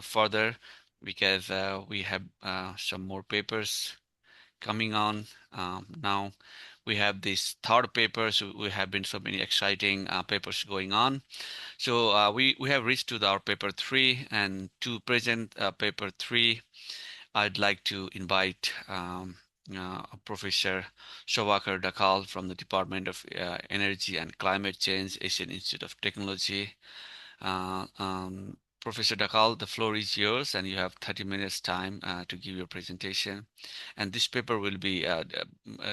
further because we have some more papers coming on. Now we have this third paper, so we have been so many exciting papers going on. So we have reached to our paper 3, and to present paper 3, I'd like to invite Professor Shobhakar Dhakal from the Department of Energy and Climate Change, Asian Institute of Technology. Professor Dhakal, the floor is yours, and you have 30 minutes time to give your presentation. And this paper will be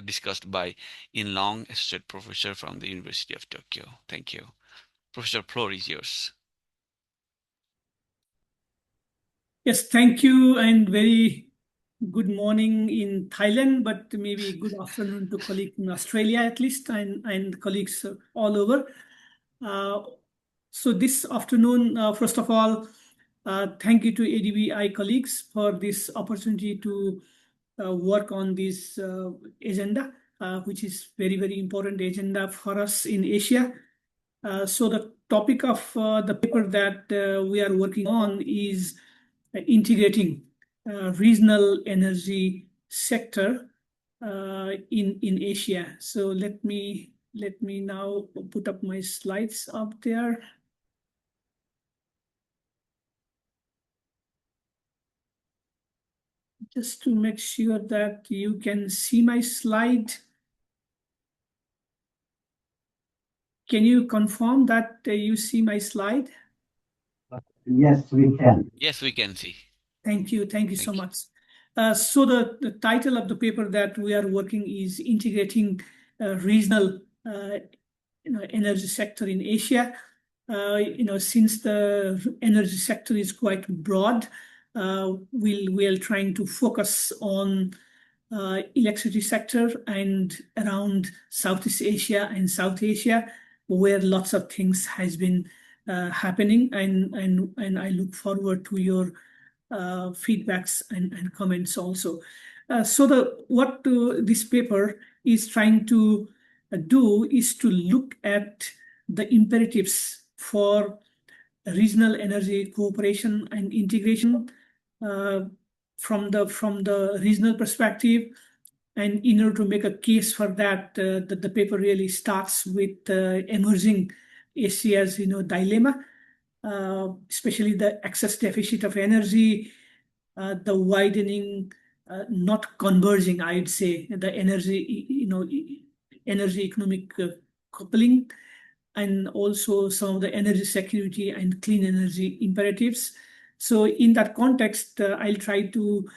discussed by In Long, Associate Professor from the University of Tokyo. Thank you. Professor, floor is yours. Yes, thank you, and very good morning in Thailand, but maybe good afternoon to colleagues in Australia at least, and colleagues all over. So this afternoon, first of all, thank you to ADBI colleagues for this opportunity to work on this agenda, which is very, very important agenda for us in Asia. So the topic of the paper that we are working on is integrating regional energy sector in Asia. So let me now put up my slides up there. Just to make sure that you can see my slide. Can you confirm that you see my slide? Yes, we can. Yes, we can see. Thank you. Thank you so much. So the title of the paper that we are working is Integrating Regional Energy Sector in Asia. Since the energy sector is quite broad, we are trying to focus on electricity sector and around Southeast Asia and South Asia, where lots of things has been happening, and I look forward to your feedbacks and comments also. What this paper is trying to do is to look at the imperatives for regional energy cooperation and integration from the regional perspective. And in order to make a case for that, the paper really starts with emerging Asia's dilemma, especially the excess deficit of energy, the widening, not converging, I'd say, the energy economic coupling, and also some of the energy security and clean energy imperatives. So in that context, I'll try to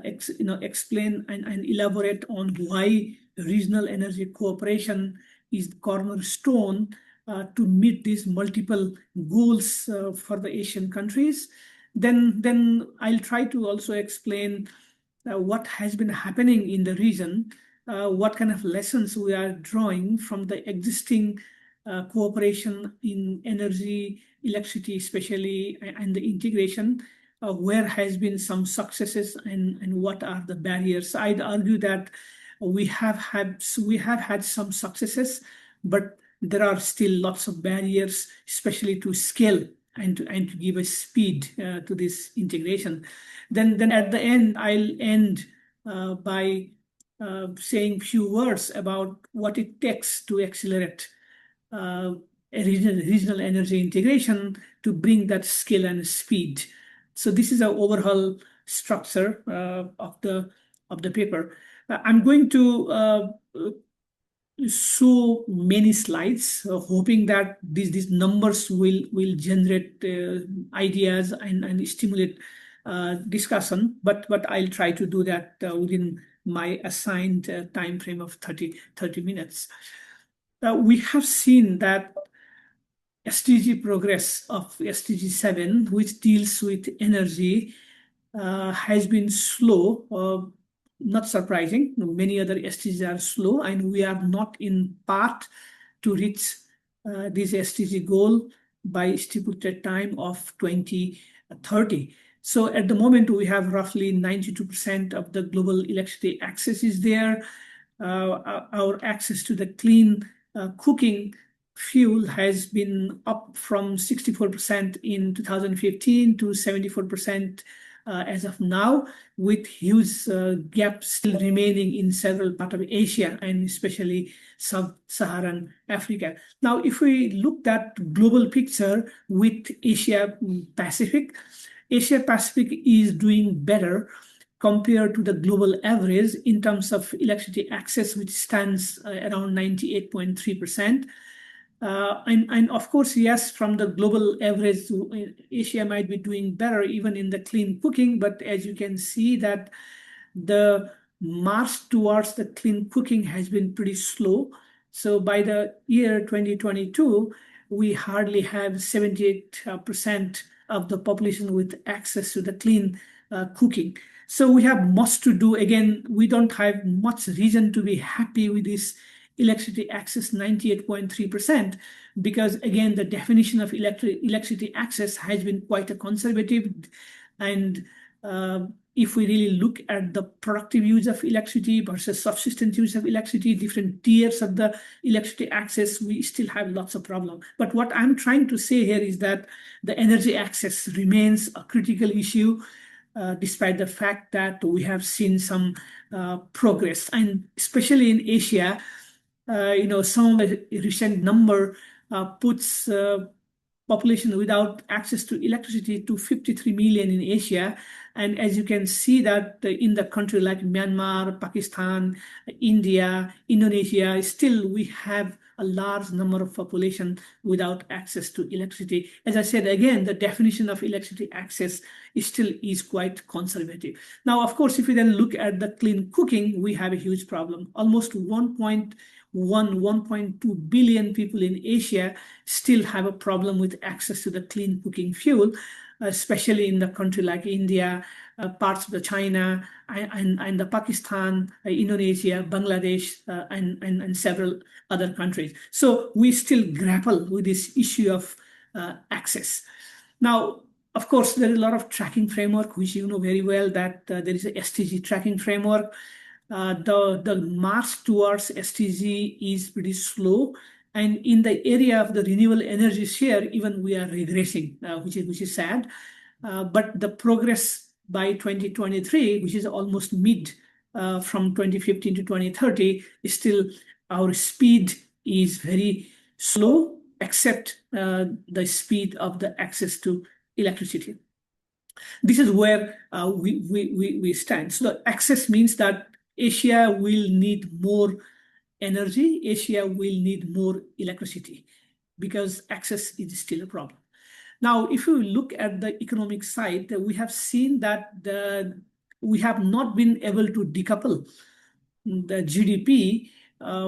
explain and elaborate on why regional energy cooperation is the cornerstone to meet these multiple goals for the Asian countries. Then I'll try to also explain what has been happening in the region, what kind of lessons we are drawing from the existing cooperation in energy, electricity especially, and the integration, where has been some successes and what are the barriers. I'd argue that we have had some successes, but there are still lots of barriers, especially to scale and to give a speed to this integration. Then at the end, I'll end by saying few words about what it takes to accelerate regional energy integration to bring that scale and speed. So this is our overall structure of the paper. I'm going to show many slides, hoping that these numbers will generate ideas and stimulate discussion. But I'll try to do that within my assigned time frame of 30 minutes. We have seen that SDG progress of SDG 7, which deals with energy, has been slow. Not surprising. Many other SDGs are slow, and we are not in path to reach this SDG goal by stipulated time of 2030. So at the moment, we have roughly 92% of the global electricity access is there. Our access to the clean cooking fuel has been up from 64% in 2015 to 74% as of now, with huge gaps still remaining in several parts of Asia and especially sub-Saharan Africa. Now, if we look at global picture with Asia Pacific, Asia Pacific is doing better compared to the global average in terms of electricity access, which stands around 98.3%. And of course, yes, from the global average, Asia might be doing better even in the clean cooking. But as you can see that the march towards the clean cooking has been pretty slow. So by the year 2022, we hardly have 78% of the population with access to the clean cooking. So we have much to do. Again, we don't have much reason to be happy with this electricity access 98.3%, because again, the definition of electricity access has been quite a conservative. And if we really look at the productive use of electricity versus subsistence use of electricity, different tiers of the electricity access, we still have lots of problems. But what I'm trying to say here is that the energy access remains a critical issue, despite the fact that we have seen some progress. And especially in Asia, some of the recent number puts population without access to electricity to 53 million in Asia. And as you can see that in the country like Myanmar, Pakistan, India, Indonesia, still we have a large number of population without access to electricity. As I said, again, the definition of electricity access still is quite conservative. Now, of course, if we then look at the clean cooking, we have a huge problem. Almost 1.2 billion people in Asia still have a problem with access to the clean cooking fuel, especially in the country like India, parts of the China, and the Pakistan, Indonesia, Bangladesh, and several other countries. So we still grapple with this issue of access. Now, of course, there is a lot of tracking framework, which you know very well that there is a SDG tracking framework. The march towards SDG is pretty slow. And in the area of the renewable energy share, even we are regressing, which is sad. But the progress by 2023, which is almost mid from 2015 to 2030, is still our speed is very slow, except the speed of the access to electricity. This is where we stand. So the access means that Asia will need more energy, Asia will need more electricity, because access is still a problem. Now, if you look at the economic side, we have seen that we have not been able to decouple the GDP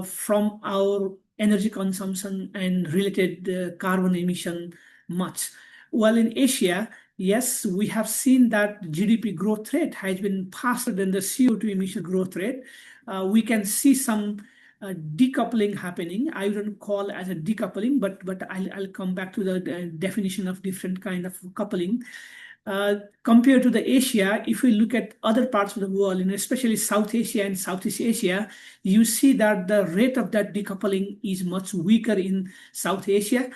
from our energy consumption and related carbon emission much. While in Asia, yes, we have seen that GDP growth rate has been faster than the CO2 emission growth rate. We can see some decoupling happening. I wouldn't call as a decoupling, but I'll come back to the definition of different kind of coupling. Compared to the Asia, if we look at other parts of the world, and especially South Asia and Southeast Asia, you see that the rate of that decoupling is much weaker in South Asia.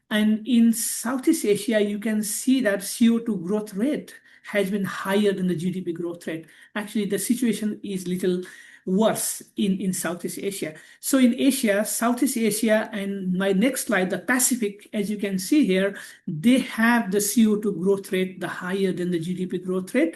And in Southeast Asia, you can see that CO2 growth rate has been higher than the GDP growth rate. Actually, the situation is little worse in Southeast Asia. So in Asia, Southeast Asia, and my next slide, the Pacific, as you can see here, they have the CO2 growth rate the higher than the GDP growth rate.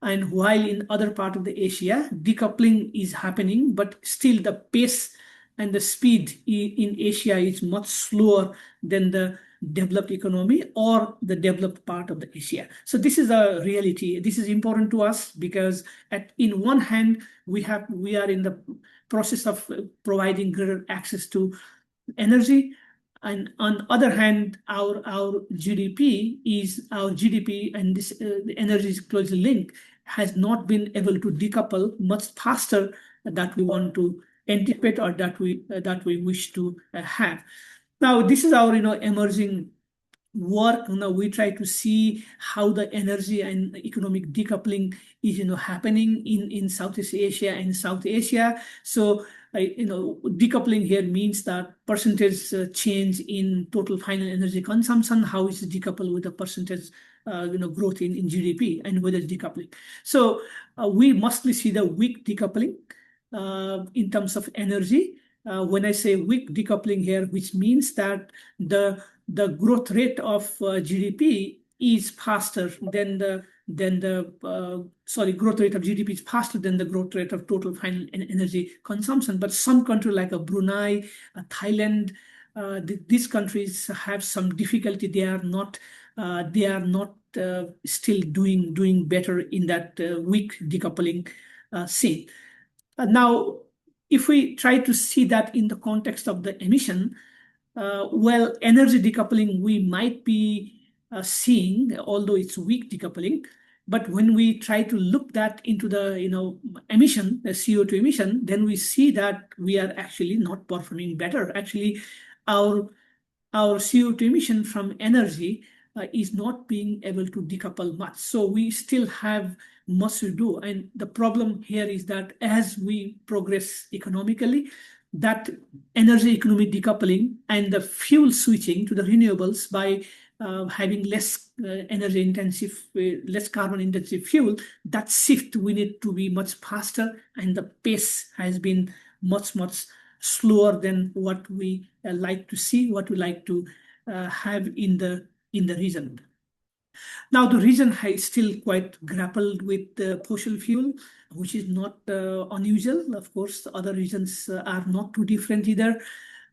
And while in other part of the Asia, decoupling is happening, but still the pace and the speed in Asia is much slower than the developed economy or the developed part of the Asia. So this is a reality. This is important to us because in one hand, we are in the process of providing greater access to energy. And on the other hand, our GDP and this the energy is closely linked, has not been able to decouple much faster that we want to anticipate or that we wish to have. Now, this is our emerging work, we try to see how the energy and economic decoupling is, happening in Southeast Asia and South Asia. So, decoupling here means that percentage change in total final energy consumption, how is it decoupled with the percentage, growth in GDP, and whether it's decoupling. So we mostly see the weak decoupling in terms of energy. When I say weak decoupling here, which means that the growth rate of GDP is faster than growth rate of GDP is faster than the growth rate of total final energy consumption. But some countries like Brunei, Thailand, these countries have some difficulty. They are not still doing better in that weak decoupling scene. Now, if we try to see that in the context of the emission, well, energy decoupling we might be seeing, although it's weak decoupling. But when we try to look that into the emission, the CO2 emission, then we see that we are actually not performing better. Actually, our CO2 emission from energy is not being able to decouple much. So we still have much to do. And the problem here is that as we progress economically, that energy economic decoupling and the fuel switching to the renewables by having less energy intensive, less carbon intensive fuel, that shift we need to be much faster, and the pace has been much slower than what we like to see, what we like to have in the region. Now, the region has still quite grappled with the fossil fuel, which is not unusual. Of course, other regions are not too different either.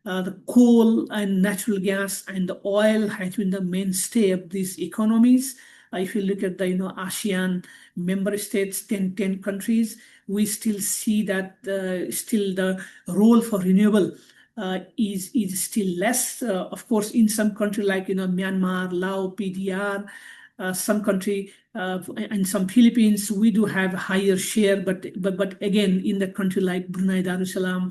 The coal and natural gas and the oil has been the mainstay of these economies. If you look at the ASEAN member states, 10 countries, we still see that still the role for renewable is still less. Of course, in some countries like Myanmar, Laos, PDR, some country and some Philippines, we do have higher share, but again, in the country like Brunei Darussalam,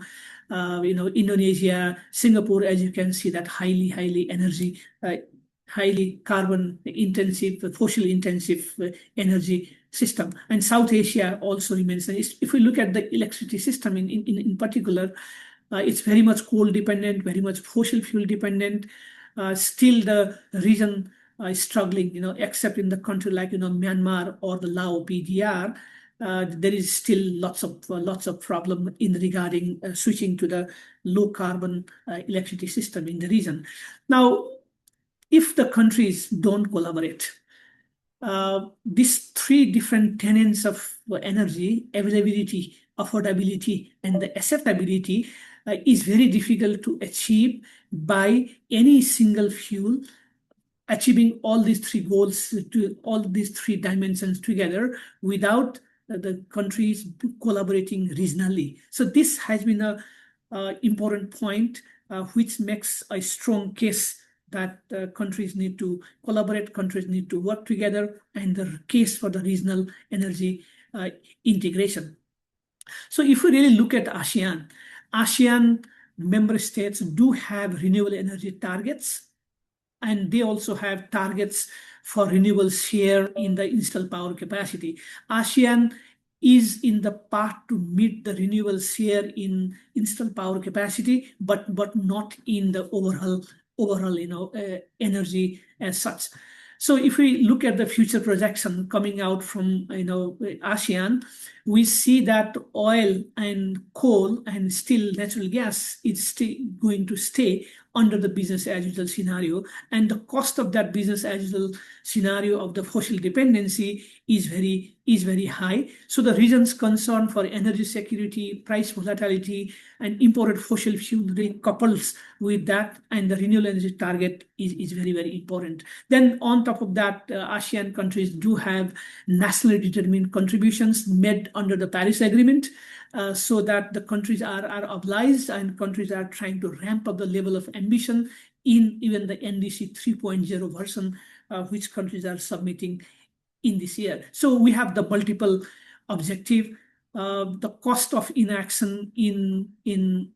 Indonesia, Singapore, as you can see, that highly energy, highly carbon intensive, fossil intensive energy system. And South Asia also remains. If we look at the electricity system in particular, it's very much coal dependent, very much fossil fuel dependent. Still, the region is struggling, except in the country like Myanmar or the Laos PDR. There is still lots of problem in regarding switching to the low carbon electricity system in the region. Now, if the countries don't collaborate, these three different tenets of energy, availability, affordability, and the acceptability is very difficult to achieve by any single fuel. Achieving all these three goals, to all these three dimensions together without the countries collaborating regionally. So this has been a important point, which makes a strong case that countries need to collaborate, countries need to work together, and the case for the regional energy integration. So if we really look at ASEAN member states do have renewable energy targets, and they also have targets for renewable share in the installed power capacity. ASEAN is in the path to meet the renewable share in installed power capacity, but not in the overall energy as such. So if we look at the future projection coming out from ASEAN, we see that oil and coal and still natural gas is still going to stay under the business as usual scenario, and the cost of that business as usual scenario of the fossil dependency is very high. So the region's concern for energy security, price volatility, and imported fossil fuel really couples with that, and the renewable energy target is very important. Then on top of that, ASEAN countries do have nationally determined contributions made under the Paris Agreement, so that the countries are obliged, and countries are trying to ramp up the level of ambition in even the NDC 3.0 version, which countries are submitting in this year. So we have the multiple objective. The cost of inaction in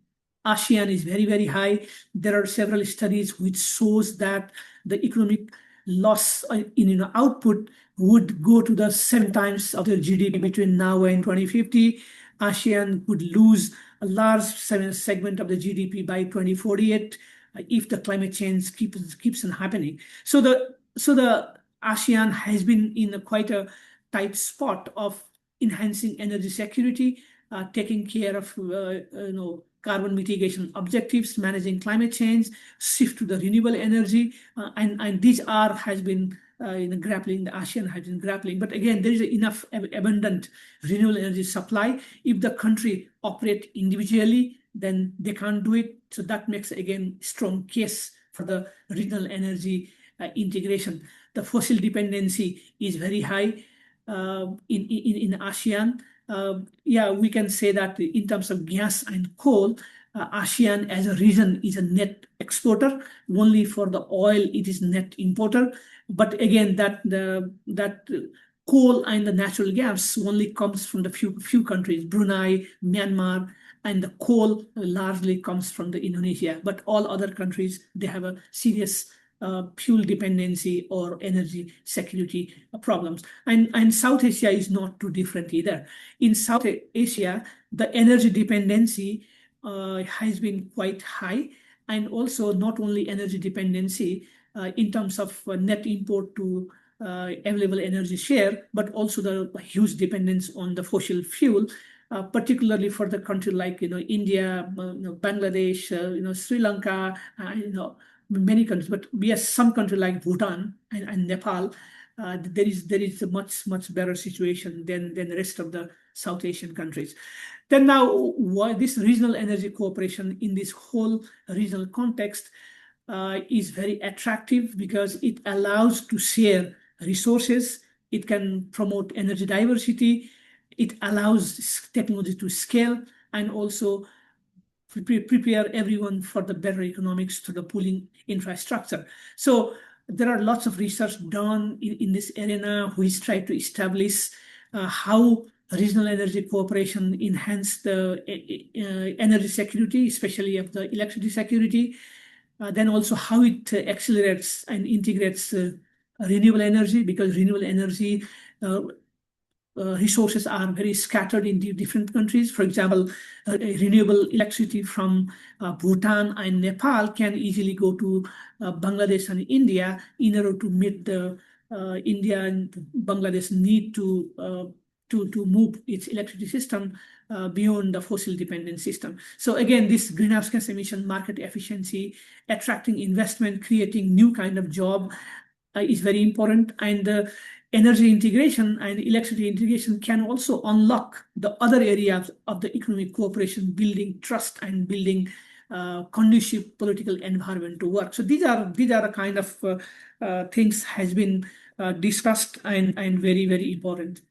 ASEAN is very, very high. There are several studies which shows that the economic loss in output would go to the 7 times of their GDP between now and 2050. ASEAN would lose a large segment of the GDP by 2048 if the climate change keeps on happening. So the ASEAN has been in quite a tight spot of enhancing energy security, taking care of carbon mitigation objectives, managing climate change, shift to the renewable energy, and these has been grappling. The ASEAN has been grappling, but again, there is enough abundant renewable energy supply. If the country operate individually, then they can't do it. So that makes again strong case for the regional energy integration. The fossil dependency is very high in ASEAN. We can say that in terms of gas and coal, ASEAN as a region is a net exporter. Only for the oil it is net importer. But again, that coal and the natural gas only comes from the few countries, Brunei, Myanmar, and the coal largely comes from the Indonesia. But all other countries, they have a serious fuel dependency or energy security problems. And South Asia is not too different either. In South Asia, the energy dependency has been quite high, and also not only energy dependency in terms of net import to available energy share, but also the huge dependence on the fossil fuel, particularly for the country like India, Bangladesh, Sri Lanka, many countries. But we have some country like Bhutan and Nepal. There is a much better situation than the rest of the South Asian countries. Then now, why this regional energy cooperation in this whole regional context is very attractive, because it allows to share resources. It can promote energy diversity. It allows technology to scale, and also prepare everyone for the better economics to the pooling infrastructure. So there are lots of research done in this arena which try to establish how regional energy cooperation enhance the energy security, especially of the electricity security. Then also how it accelerates and integrates renewable energy, because renewable energy resources are very scattered in different countries. For example, renewable electricity from Bhutan and Nepal can easily go to Bangladesh and India in order to meet the India and Bangladesh need to move its electricity system beyond the fossil dependent system. So again, this greenhouse gas emission market efficiency, attracting investment, creating new kind of job is very important. And energy integration and electricity integration can also unlock the other areas of the economic cooperation, building trust and building conducive political environment to work. So these are the kind of things has been discussed and very, very important.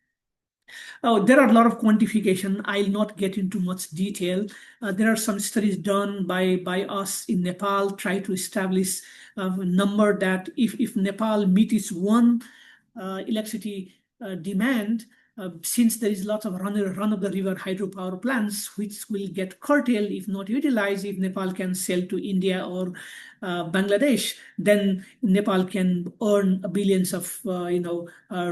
There are a lot of quantification. I'll not get into much detail. There are some studies done by us in Nepal, try to establish a number that if Nepal meets its one electricity demand, since there is lots of run-of-the-river hydropower plants which will get curtailed if not utilized, if Nepal can sell to India or Bangladesh, then Nepal can earn billions of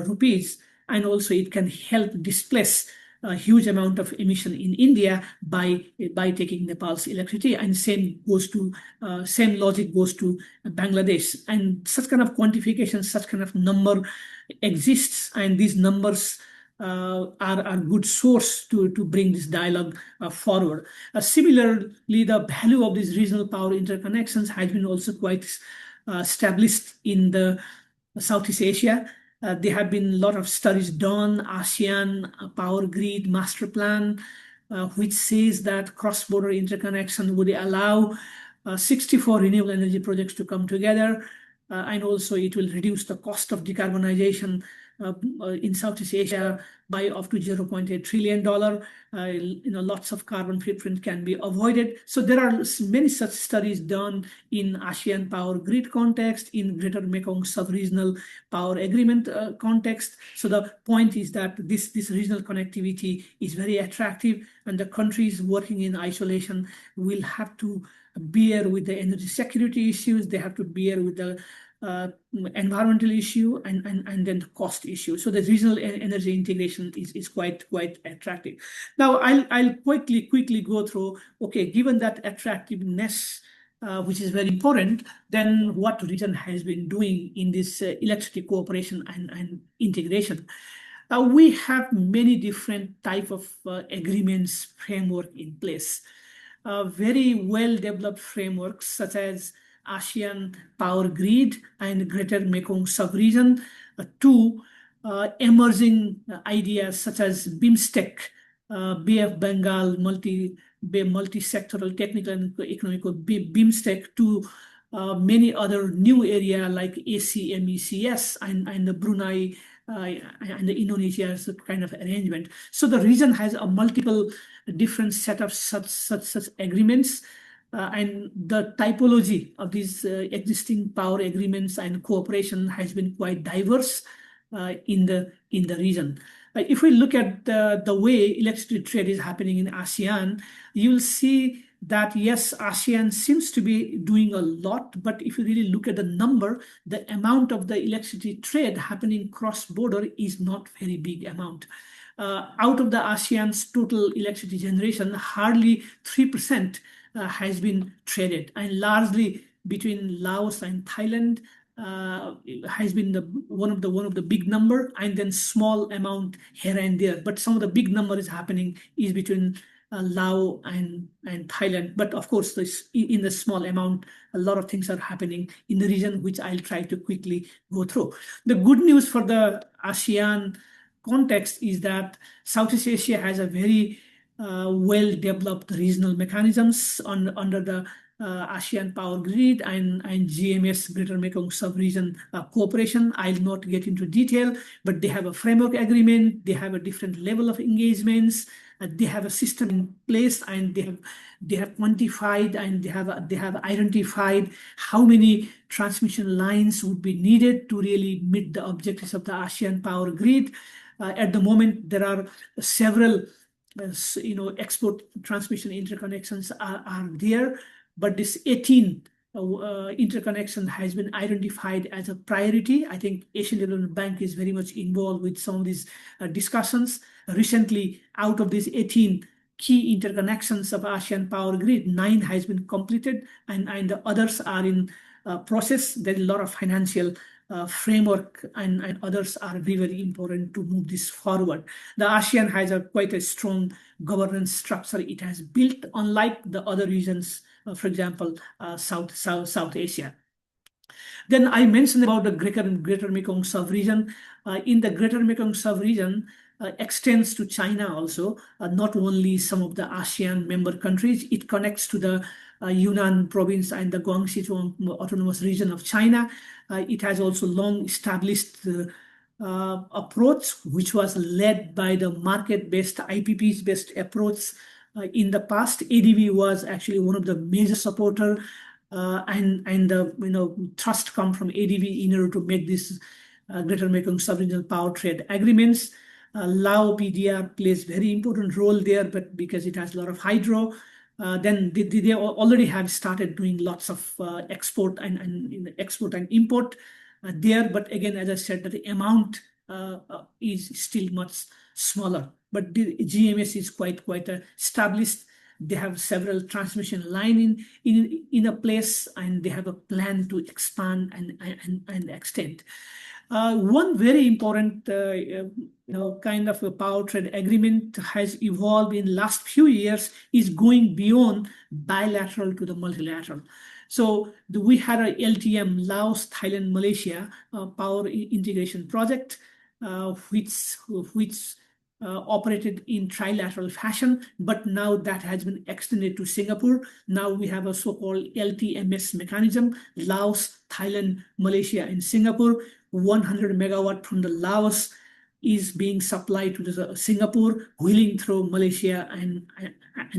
rupees, and also it can help displace a huge amount of emission in India by taking Nepal's electricity, and same logic goes to Bangladesh. And such kind of quantification, such kind of number exists, and these numbers are good source to bring this dialogue forward. Similarly, the value of these regional power interconnections has been also quite established in the Southeast Asia. There have been a lot of studies done, ASEAN Power Grid Master Plan, which says that cross-border interconnection would allow 64 renewable energy projects to come together, and also it will reduce the cost of decarbonization in Southeast Asia by up to $0.8 trillion. Lots of carbon footprint can be avoided. So there are many such studies done in ASEAN Power Grid context, in Greater Mekong Sub-Regional Power Agreement context. So the point is that this regional connectivity is very attractive, and the countries working in isolation will have to bear with the energy security issues. They have to bear with the environmental issue and then the cost issue. So the regional energy integration is quite attractive. Now I'll quickly go through. Okay, given that attractiveness, which is very important, then what region has been doing in this electricity cooperation and integration? We have many different type of agreements framework in place. Very well-developed frameworks such as ASEAN Power Grid and Greater Mekong Sub-Region. Two emerging ideas such as BIMSTEC, Bay of Bengal multi-sectoral technical and economical BIMSTEC, to many other new area like ACMECS and the Brunei and the Indonesia's kind of arrangement. So the region has a multiple different set of such agreements, and the typology of these existing power agreements and cooperation has been quite diverse in the region. If we look at the way electricity trade is happening in ASEAN, you'll see that yes, ASEAN seems to be doing a lot, but if you really look at the number, the amount of the electricity trade happening cross-border is not very big amount. Out of the ASEAN's total electricity generation, hardly 3% has been traded, and largely between Laos and Thailand has been one of the big number, and then small amount here and there. But some of the big number is happening is between Laos and Thailand. But of course, in the small amount, a lot of things are happening in the region, which I'll try to quickly go through. The good news for the ASEAN context is that Southeast Asia has a very well-developed regional mechanisms under the ASEAN Power Grid and GMS, Greater Mekong Sub-Region cooperation. I'll not get into detail, but they have a framework agreement, they have a different level of engagements, they have a system in place, and they have quantified and they have identified how many transmission lines would be needed to really meet the objectives of the ASEAN Power Grid. At the moment, there are several export transmission interconnections are there, but this 18 interconnection has been identified as a priority. I think Asian Development Bank is very much involved with some of these discussions. Recently, out of these 18 key interconnections of ASEAN Power Grid, 9 has been completed, and the others are in process. There's a lot of financial framework and others are very important to move this forward. The ASEAN has quite a strong governance structure it has built, unlike the other regions, for example, South Asia. Then I mentioned about the Greater Mekong Sub-Region. In the Greater Mekong Sub-Region extends to China also, not only some of the ASEAN member countries. It connects to the Yunnan province and the Guangxi Autonomous Region of China. It has also long established approach, which was led by the market-based, IPPs-based approach in the past. ADBI was actually one of the major supporter, and the trust come from ADBI in order to make this Greater Mekong Sub-Regional Power Trade Agreements. Lao PDR plays very important role there, but because it has a lot of hydro, then they already have started doing lots of export and import there. But again, as I said, that the amount is still much smaller. But the GMS is quite established. They have several transmission line in a place, and they have a plan to expand and extend. One very important kind of a power trade agreement has evolved in last few years is going beyond bilateral to the multilateral. So we had a LTM, Laos, Thailand, Malaysia power integration project, which operated in trilateral fashion, but now that has been extended to Singapore. Now we have a so-called LTMS mechanism, Laos, Thailand, Malaysia, and Singapore, 100 megawatt from the Laos is being supplied to Singapore, wheeling through Malaysia and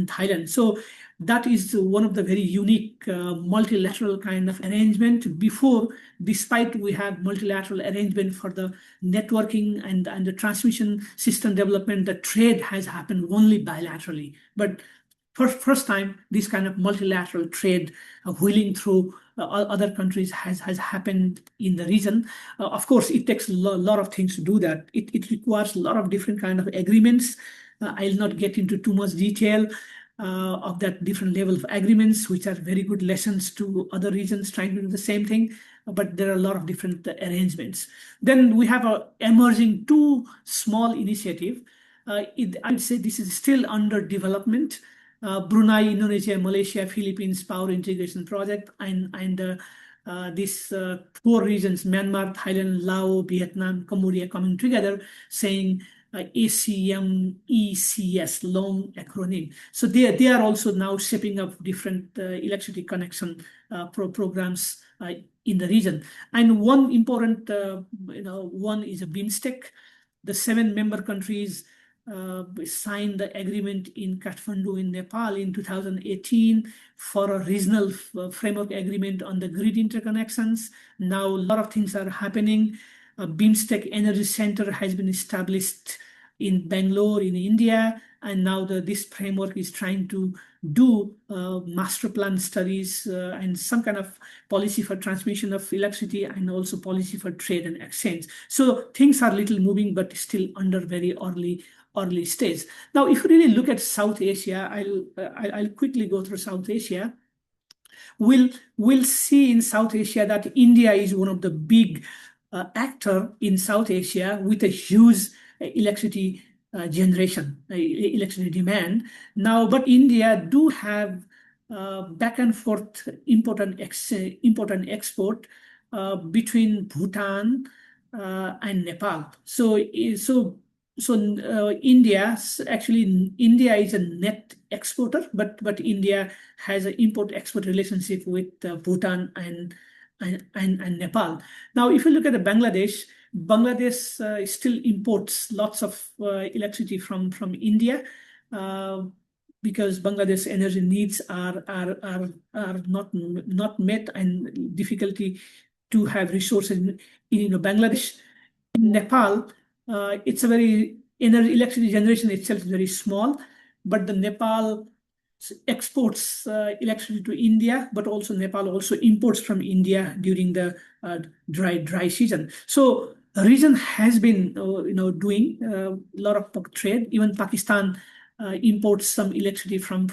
Thailand. So that is one of the very unique multilateral kind of arrangement. Before, despite we have multilateral arrangement for the networking and the transmission system development, the trade has happened only bilaterally. But first time this kind of multilateral trade wheeling through other countries has happened in the region. Of course, it takes a lot of things to do that. It requires a lot of different kind of agreements. I'll not get into too much detail of that different level of agreements, which are very good lessons to other regions trying to do the same thing. But there are a lot of different arrangements. Then we have a emerging two small initiative. I'd say this is still under development. Brunei, Indonesia, Malaysia, Philippines Power Integration Project, and these four regions, Myanmar, Thailand, Laos, Vietnam, Cambodia, coming together, saying ACMECS, long acronym. So they are also now shaping up different electricity connection programs in the region. And one important one is a BIMSTEC. The 7 member countries signed the agreement in Kathmandu in Nepal in 2018 for a regional framework agreement on the grid interconnections. Now a lot of things are happening. A BIMSTEC Energy Center has been established in Bangalore in India, and now this framework is trying to do master plan studies and some kind of policy for transmission of electricity and also policy for trade and exchange. So things are little moving, but still under very early stage. Now, if you really look at South Asia, I'll quickly go through South Asia. We'll see in South Asia that India is one of the big actor in South Asia with a huge electricity generation, electricity demand. Now, but India do have back and forth import and export between Bhutan and Nepal. So India is a net exporter, but India has an import-export relationship with Bhutan and Nepal. Now, if you look at Bangladesh still imports lots of electricity from India because Bangladesh energy needs are not met, and difficulty to have resources in Bangladesh. In Nepal, it's a very electricity generation itself is very small, but the Nepal exports electricity to India, but also Nepal also imports from India during the dry season. So the region has been doing a lot of trade. Even Pakistan imports some electricity from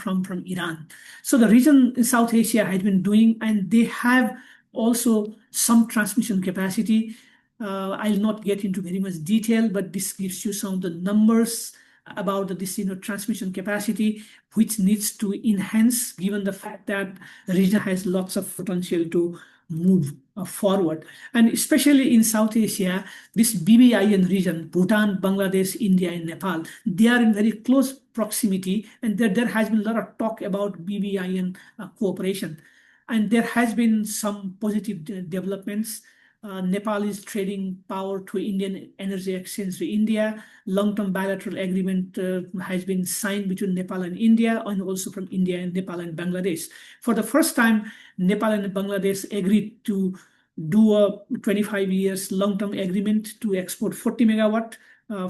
Iran. So the region in South Asia has been doing, and they have also some transmission capacity. I'll not get into very much detail, but this gives you some of the numbers about this transmission capacity, which needs to enhance given the fact that the region has lots of potential to move forward. And especially in South Asia, this BBIN region, Bhutan, Bangladesh, India, and Nepal, they are in very close proximity, and there has been a lot of talk about BBIN cooperation. And there has been some positive developments. Nepal is trading power to Indian Energy Exchange to India. Long-term bilateral agreement has been signed between Nepal and India, and also from India and Nepal and Bangladesh. For the first time, Nepal and Bangladesh agreed to do a 25 years long-term agreement to export 40 megawatt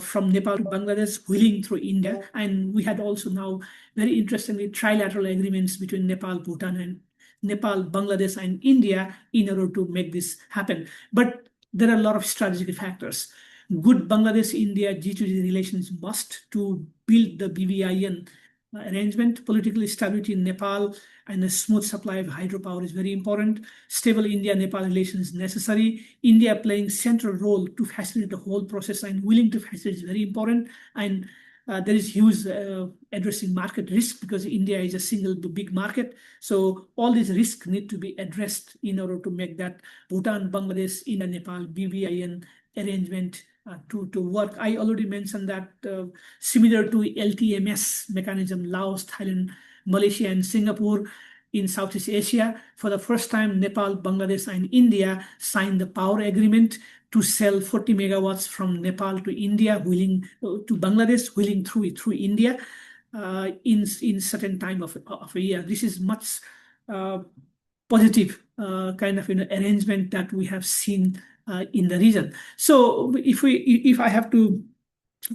from Nepal to Bangladesh, wheeling through India. And we had also now, very interestingly, trilateral agreements between Nepal, Bangladesh, and India in order to make this happen. But there are a lot of strategic factors. Good Bangladesh-India G2G relations must to build the BBIN arrangement. Political stability in Nepal and a smooth supply of hydropower is very important. Stable India-Nepal relations is necessary. India playing central role to facilitate the whole process and willing to facilitate is very important. And there is huge addressing market risk because India is a single big market. So all these risks need to be addressed in order to make that Bhutan, Bangladesh, India, Nepal BBIN arrangement to work. I already mentioned that similar to LTMS mechanism, Laos, Thailand, Malaysia, and Singapore in Southeast Asia, for the first time, Nepal, Bangladesh, and India signed the power agreement to sell 40 megawatts from Nepal to India, wheeling to Bangladesh, wheeling through India in certain time of a year. This is much positive kind of arrangement that we have seen in the region. So if I have to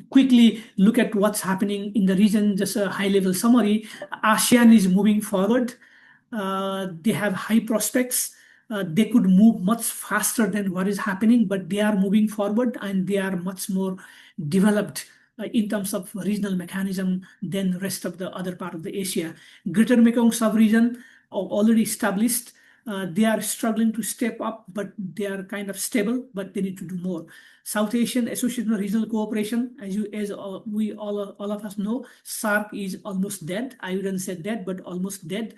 quickly look at what's happening in the region, just a high level summary, ASEAN is moving forward. They have high prospects. They could move much faster than what is happening, but they are moving forward and they are much more developed in terms of regional mechanism than the rest of the other part of the Asia. Greater Mekong sub-region already established. They are struggling to step up, but they are kind of stable, but they need to do more. South Asian Association of Regional Cooperation, as we all of us know, SARC is almost dead. I wouldn't say dead, but almost dead.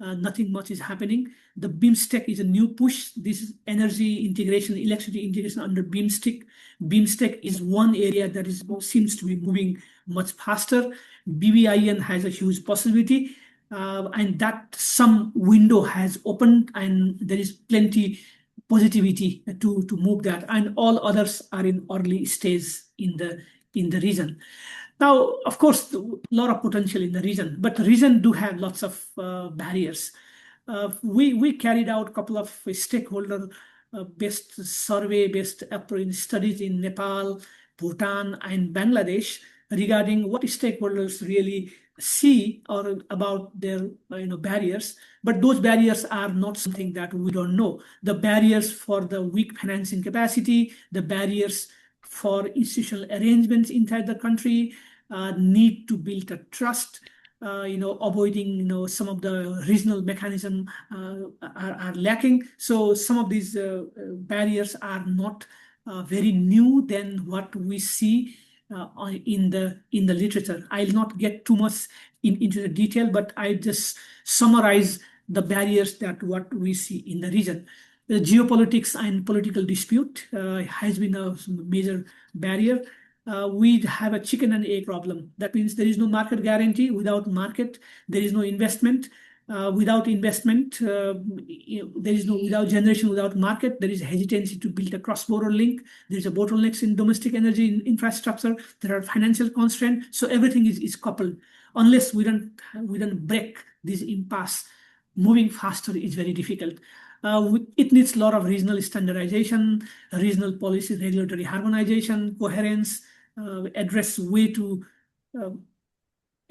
Nothing much is happening. The BIMSTEC is a new push. This is energy integration, electricity integration under BIMSTEC. BIMSTEC is one area that seems to be moving much faster. BBIN has a huge possibility. And that some window has opened and there is plenty positivity to move that, and all others are in early stage in the region. Now, of course, a lot of potential in the region, but the region do have lots of barriers. We carried out a couple of stakeholder based survey based studies in Nepal, Bhutan, and Bangladesh regarding what stakeholders really see or about their barriers, but those barriers are not something that we don't know. The barriers for the weak financing capacity, the barriers for institutional arrangements inside the country, need to build a trust, avoiding some of the regional mechanism are lacking. So some of these barriers are not very new than what we see in the literature. I'll not get too much into the detail, but I just summarize the barriers that what we see in the region. The geopolitics and political dispute has been a major barrier. We have a chicken and egg problem. That means there is no market guarantee. Without market, there is no investment. Without investment, without generation, without market, there is hesitancy to build a cross-border link. There is a bottlenecks in domestic energy infrastructure. There are financial constraints. So everything is coupled. Unless we don't break this impasse, moving faster is very difficult. It needs a lot of regional standardization, regional policy, regulatory harmonization, coherence, address way to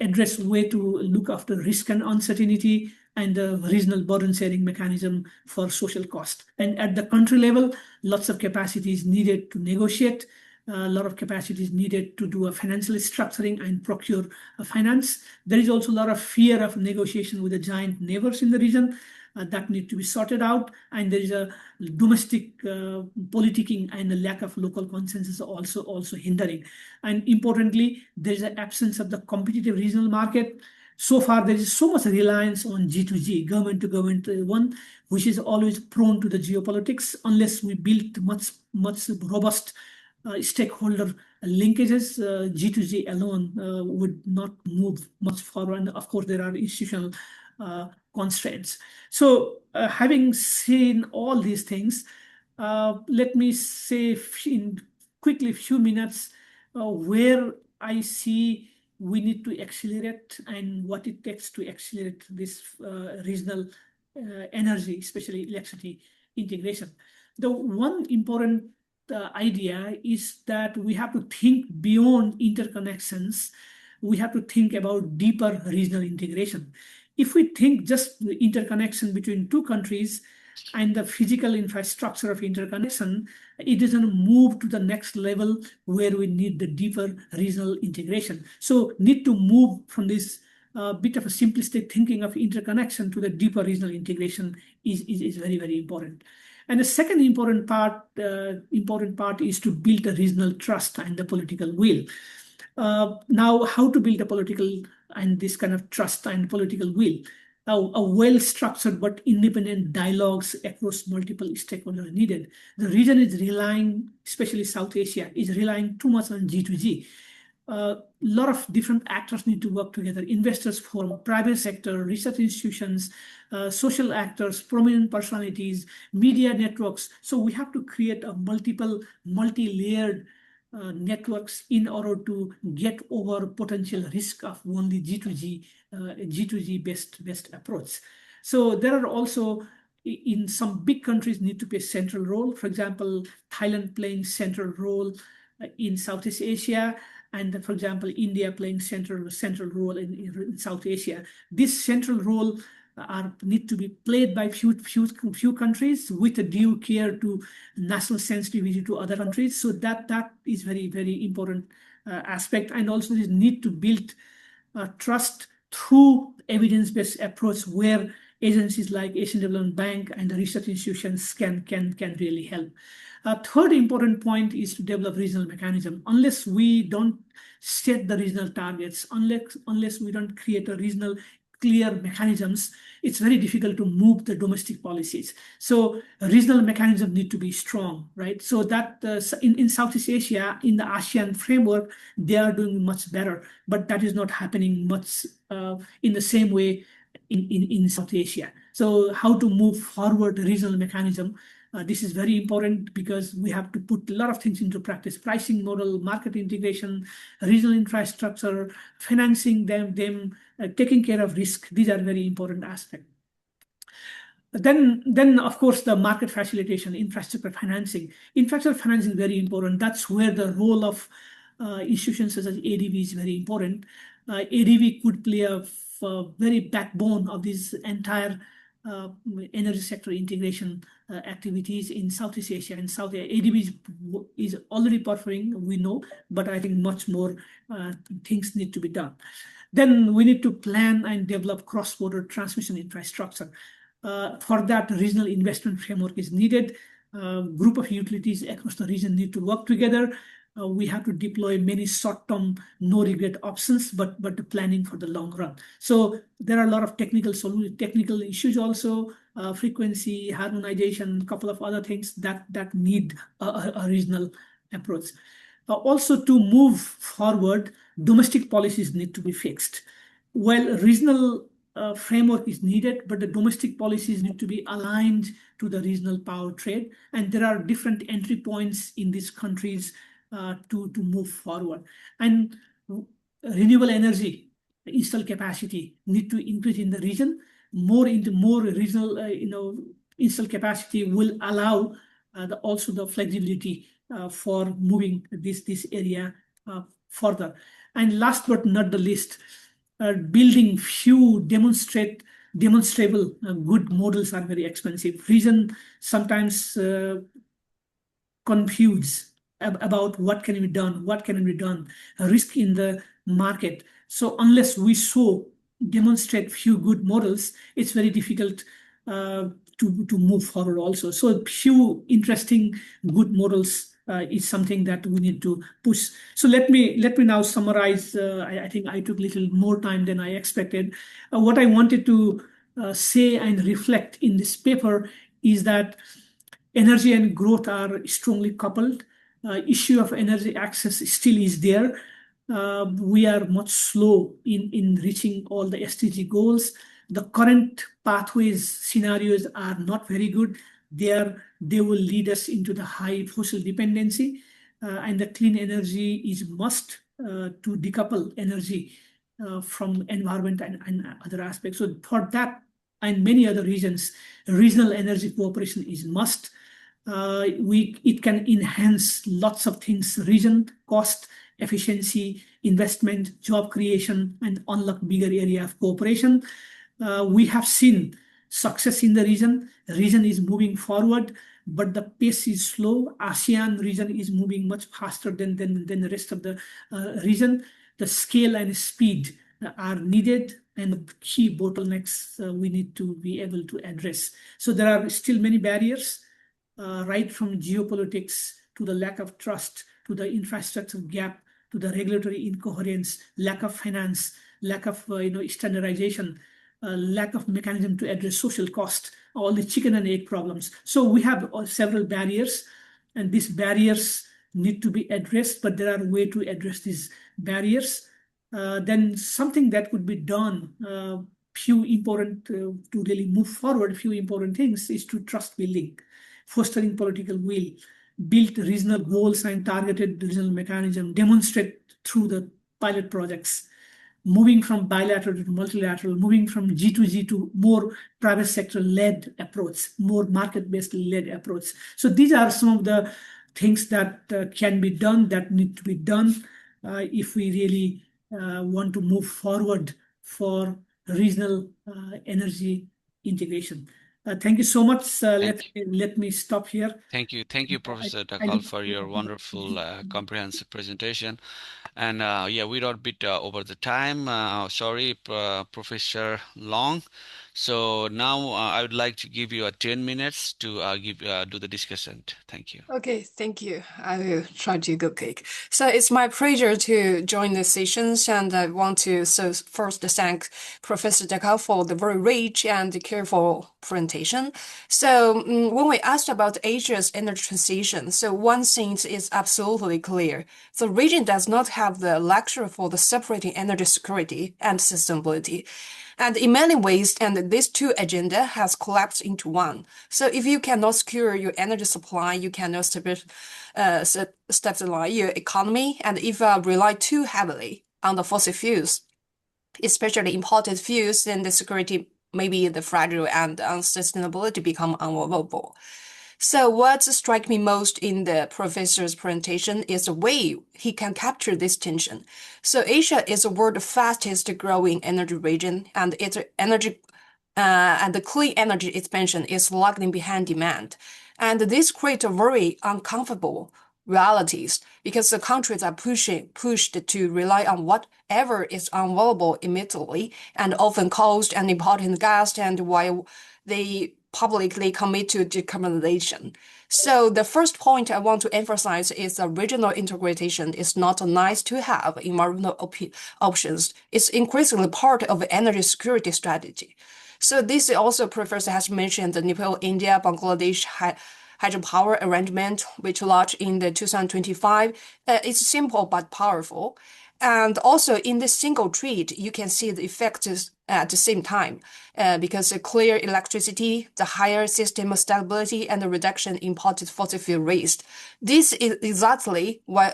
look after risk and uncertainty, and the regional burden sharing mechanism for social cost. And at the country level, lots of capacity is needed to negotiate. A lot of capacity is needed to do a financial structuring and procure a finance. There is also a lot of fear of negotiation with the giant neighbors in the region. That need to be sorted out, and there is a domestic politicking and a lack of local consensus also hindering. And importantly, there is an absence of the competitive regional market. So far, there is so much reliance on G2G, government to government one, which is always prone to the geopolitics. Unless we build much robust stakeholder linkages, G2G alone would not move much forward. And of course, there are institutional constraints. So having seen all these things, let me say in quickly few minutes where I see we need to accelerate and what it takes to accelerate this regional energy, especially electricity integration. The one important idea is that we have to think beyond interconnections. We have to think about deeper regional integration. If we think just the interconnection between two countries and the physical infrastructure of interconnection, it doesn't move to the next level where we need the deeper regional integration. So need to move from this bit of a simplistic thinking of interconnection to the deeper regional integration is very, very important. And the second important part is to build a regional trust and the political will. Now, how to build a political and this kind of trust and political will? Now, a well-structured but independent dialogues across multiple stakeholders are needed. The region is relying, especially South Asia, is relying too much on G2G. a lot of different actors need to work together. Investors forum, private sector, research institutions, social actors, prominent personalities, media networks. So we have to create a multi-layered networks in order to get over potential risk of only G2G based approach. So there are also in some big countries need to play a central role. For example, Thailand playing central role in Southeast Asia, and for example, India playing central role in South Asia. This central role need to be played by few countries with a due care to national sensitivity to other countries. So that is very important aspect, and also this need to build trust through evidence-based approach where agencies like Asian Development Bank and the research institutions can really help. A third important point is to develop regional mechanism. Unless we don't set the regional targets, unless we don't create a regional clear mechanisms, it's very difficult to move the domestic policies. So regional mechanisms need to be strong, right? So that in Southeast Asia, in the ASEAN framework, they are doing much better, but that is not happening much in the same way in South Asia. So how to move forward the regional mechanism, this is very important because we have to put a lot of things into practice: pricing model, market integration, regional infrastructure, financing them, taking care of risk. These are very important aspects. Then of course the market facilitation, infrastructure financing. Infrastructure financing is very important. That's where the role of institutions such as ADB is very important. ADB could play a very backbone of this entire energy sector integration activities in Southeast Asia and South Asia. ADB is already performing, we know, but I think much more things need to be done. Then we need to plan and develop cross-border transmission infrastructure. For that, regional investment framework is needed. Group of utilities across the region need to work together. We have to deploy many short-term, no-regret options, but the planning for the long run. So there are a lot of technical issues also, frequency, harmonization, a couple of other things that need a regional approach. Also, to move forward, domestic policies need to be fixed. Well, regional framework is needed, but the domestic policies need to be aligned to the regional power trade. And there are different entry points in these countries to move forward. And renewable energy install capacity need to increase in the region. More regional install capacity will allow also the flexibility for moving this area further. And last but not the least, building few demonstrable good models are very expensive. Region sometimes confused about what can be done, risk in the market. So unless we demonstrate few good models, it's very difficult to move forward also. So few interesting good models is something that we need to push. So let me now summarize. I think I took a little more time than I expected. What I wanted to say and reflect in this paper is that energy and growth are strongly coupled. Issue of energy access still is there. We are much slow in reaching all the SDG goals. The current pathways scenarios are not very good. They will lead us into the high fossil dependency, and the clean energy is must to decouple energy from environment and other aspects. So for that and many other reasons, regional energy cooperation is must. It can enhance lots of things: region, cost, efficiency, investment, job creation, and unlock bigger area of cooperation. We have seen success in the region. Region is moving forward, but the pace is slow. ASEAN region is moving much faster than the rest of the region. The scale and speed are needed, and key bottlenecks we need to be able to address. So there are still many barriers, right from geopolitics to the lack of trust, to the infrastructure gap, to the regulatory incoherence, lack of finance, lack of standardization, lack of mechanism to address social cost, all the chicken and egg problems. So we have several barriers, and these barriers need to be addressed, but there are ways to address these barriers. Then something that could be done, few important to really move forward, few important things is to trust building, fostering political will, build regional goals and targeted regional mechanism, demonstrate through the pilot projects, moving from bilateral to multilateral, moving from G2G to more private sector led approach, more market-based led approach. So these are some of the things that can be done, that need to be done if we really want to move forward for regional energy integration. Thank you so much. Let me stop here. Thank you, Professor Dhakal, for your wonderful comprehensive presentation. And yeah, we are a bit over the time. Sorry, Professor Long. So now I would like to give you 10 minutes to do the discussion. Thank you. Okay, thank you. I will try to go quick. So it's my pleasure to join the sessions, and I want to first thank Professor Dhakal for the very rich and careful presentation. So when we asked about Asia's energy transition, so one thing is absolutely clear. The region does not have the luxury for the separating energy security and sustainability. And in many ways, and these two agenda has collapsed into one. So if you cannot secure your energy supply, you cannot stabilize your economy. And if you rely too heavily on the fossil fuels, especially imported fuels, then the security may be the fragile and unsustainability become unavoidable. So what strikes me most in the professor's presentation is the way he can capture this tension. So Asia is the world's fastest growing energy region, and its energy and the clean energy expansion is lagging behind demand. And this creates very uncomfortable realities because the countries are pushed to rely on whatever is available immediately, and often cost and importing gas, and while they publicly commit to decarbonization. So the first point I want to emphasize is that regional integration is not a nice to have environmental options. It's increasingly part of energy security strategy. So this also Professor has mentioned the Nepal, India, Bangladesh hydropower arrangement, which launched in the 2025. It's simple but powerful. And also in this single treat, you can see the effects at the same time because the clear electricity, the higher system stability, and the reduction in imported fossil fuel waste. This is exactly why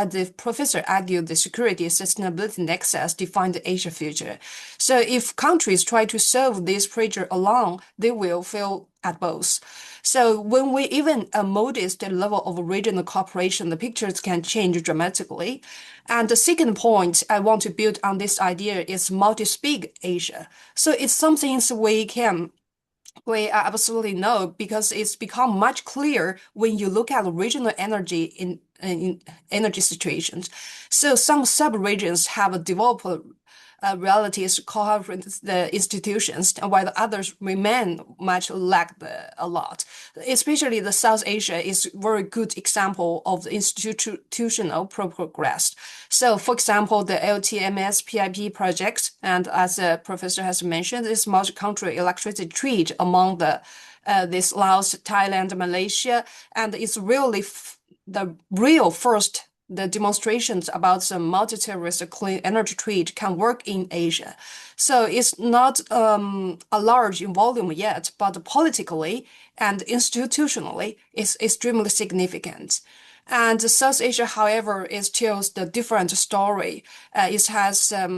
the professor argued the security sustainability nexus defined the Asia future. So if countries try to solve this pressure alone, they will fail at both. So when we even a modest level of regional cooperation, the pictures can change dramatically. And the second point I want to build on this idea is multi-speak Asia. So it's something we absolutely know because it's become much clearer when you look at regional energy in energy situations. So some sub-regions have developed realities coherent the institutions, while the others remain much lagged a lot. Especially the South Asia is very good example of the institutional progress. So, for example, the LTMS PIP project, and as the professor has mentioned, is multi-country electricity trade among this Laos, Thailand, Malaysia, and it's really the real first the demonstrations about the multi-terrorist clean energy trade can work in Asia. So it's not a large in volume yet, but politically and institutionally, it's extremely significant. And South Asia, however, tells the different story. It has a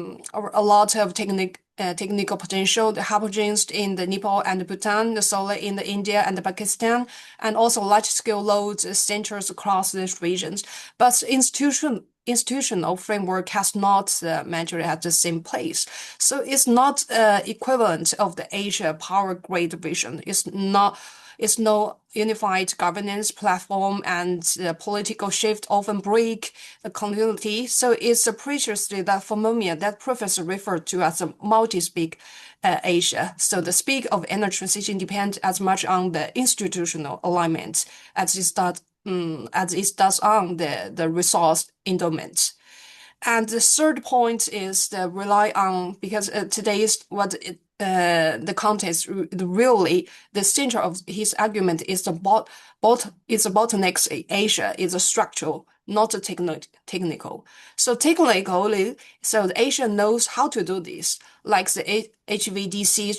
lot of technical potential, the hydrogens in the Nepal and Bhutan, the solar in the India and the Pakistan, and also large-scale loads centers across these regions. But institutional framework has not measured at the same place. So it's not equivalent of the Asia power grid vision. It's no unified governance platform, and the political shift often break the continuity. So it's preciously that phenomenon that professor referred to as a multi-speak Asia. So the speak of energy transition depends as much on the institutional alignment as it does on the resource endowment. And the third point is the rely on, because today is what the context, really the center of his argument is the bottlenecks in Asia is a structural, not a technical. So technically, so Asia knows how to do this, like the HVDC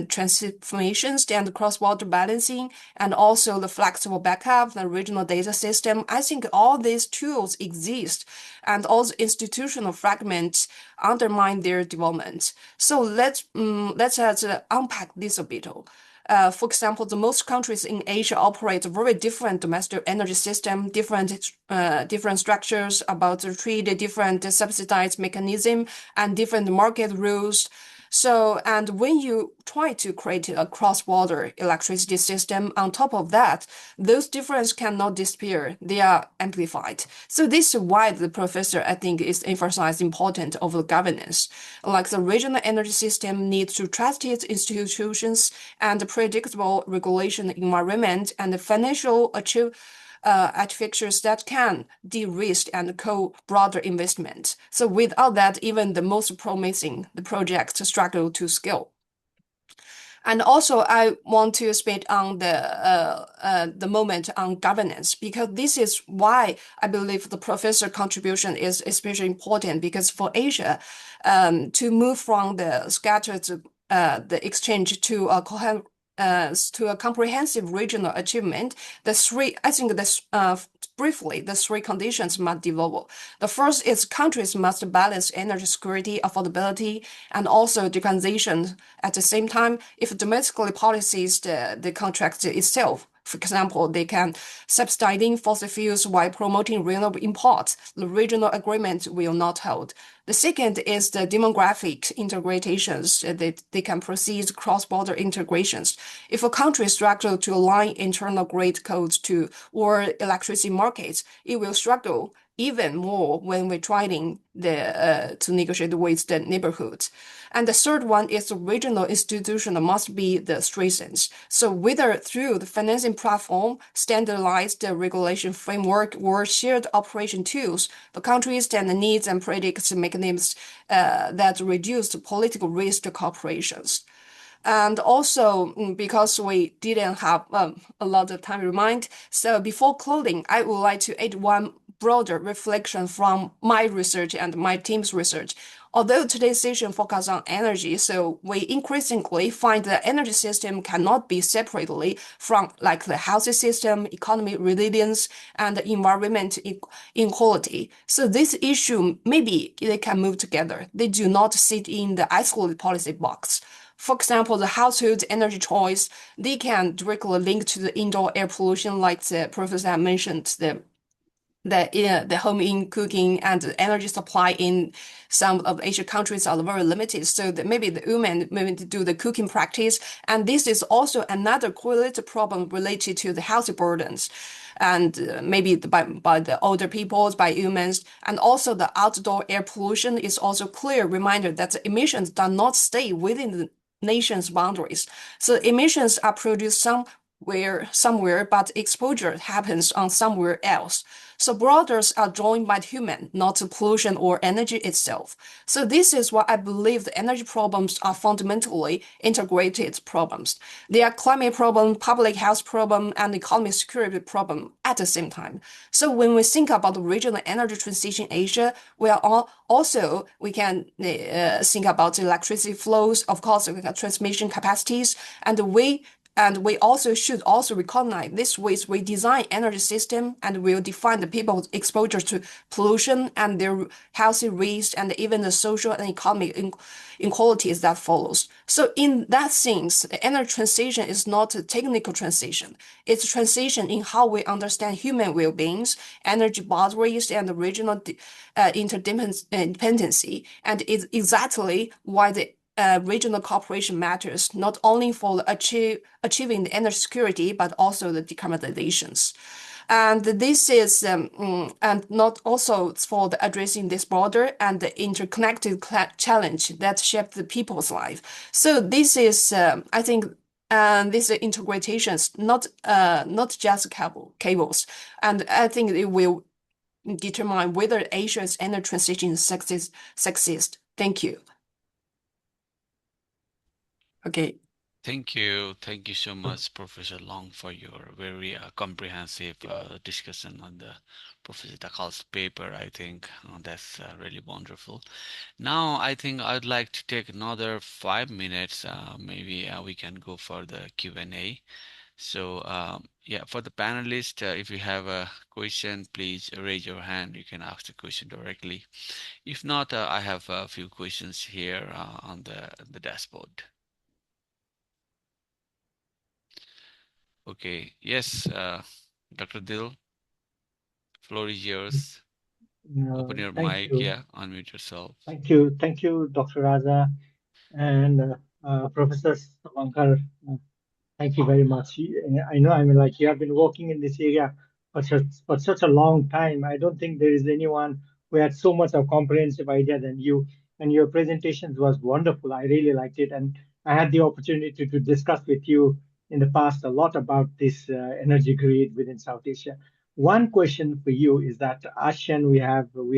transformations and cross-border balancing, and also the flexible backup, the regional data system. I think all these tools exist, and all the institutional fragments undermine their development. So let's unpack this a bit. For example, the most countries in Asia operate a very different domestic energy system, different structures about the trade, different subsidized mechanism, and different market rules. So, and when you try to create a cross-border electricity system, on top of that, those differences cannot disappear. They are amplified. So this is why the professor, I think, is emphasized importance of the governance. Like the regional energy system needs to trust its institutions and predictable regulation environment and financial artificers that can de-risk and co-broader investment. So without that, even the most promising the projects struggle to scale. And also, I want to speak on the moment on governance, because this is why I believe the professor contribution is especially important, because for Asia, to move from the scattered the exchange to a comprehensive regional achievement, briefly, the three conditions must develop. The first is countries must balance energy security, affordability, and also decarbonization at the same time. If domestically policies the contract itself, for example, they can subsidizing fossil fuels while promoting renewable imports, the regional agreement will not hold. The second is the demographic integrations. They can proceed cross-border integrations. If a country struggles to align internal grid codes to or electricity markets, it will struggle even more when we're trying to negotiate with the neighborhoods. And the third one is the regional institution must be the strengthened. So whether through the financing platform, standardized regulation framework, or shared operation tools, the countries and the needs and predicts mechanisms that reduce the political risk to corporations. And also, because we didn't have a lot of time to remind, so before closing, I would like to add one broader reflection from my research and my team's research. Although today's session focuses on energy, so we increasingly find the energy system cannot be separately from like the health system, economic resilience, and environment inequality. So this issue, maybe they can move together. They do not sit in the isolated policy box. For example, the household energy choice, they can directly link to the indoor air pollution, like the professor mentioned, the home in cooking and the energy supply in some of Asian countries are very limited. So maybe the women maybe do the cooking practice. And this is also another correlated problem related to the health burdens. And maybe by the older people, by humans, and also the outdoor air pollution is also clear reminder that the emissions do not stay within the nation's boundaries. So emissions are produced somewhere, but exposure happens on somewhere else. So borders are drawn by human, not the pollution or energy itself. So this is why I believe the energy problems are fundamentally integrated problems. They are climate problem, public health problem, and economic security problem at the same time. So when we think about the regional energy transition in Asia, we can think about electricity flows, of course, we have transmission capacities, and we also should recognize this ways we design energy system and will define the people's exposure to pollution and their healthy risk and even the social and economic inequalities that follows. So in that sense, the energy transition is not a technical transition. It's a transition in how we understand human well-beings, energy boundaries, and the regional interdependency. And it's exactly why the regional cooperation matters, not only for achieving the energy security, but also the decarbonizations. And this is, and not also for the addressing this border and the interconnected challenge that shape the people's life. So this is, I think, these integrations, not just cables. And I think it will determine whether Asia's energy transition succeeds. Thank you. Okay. Thank you. Thank you so much, Professor Long, for your very comprehensive discussion on the Professor Dhakal's paper. I think that's really wonderful. Now, I think I'd like to take another 5 minutes. Maybe we can go for the Q&A. So, yeah, for the panelists, if you have a question, please raise your hand. You can ask the question directly. If not, I have a few questions here on the dashboard. Okay. Yes, Dr. Dill, floor is yours. Open your Thank mic. you. Yeah, unmute yourself. Thank you, Dr. Raza and Professor Shobhakar. Thank you very much. I know, I mean, like you have been working in this area for such a long time. I don't think there is anyone who had so much of comprehensive idea than you. And your presentations was wonderful. I really liked it. And I had the opportunity to discuss with you in the past a lot about this energy grid within South Asia. One question for you is that ASEAN, we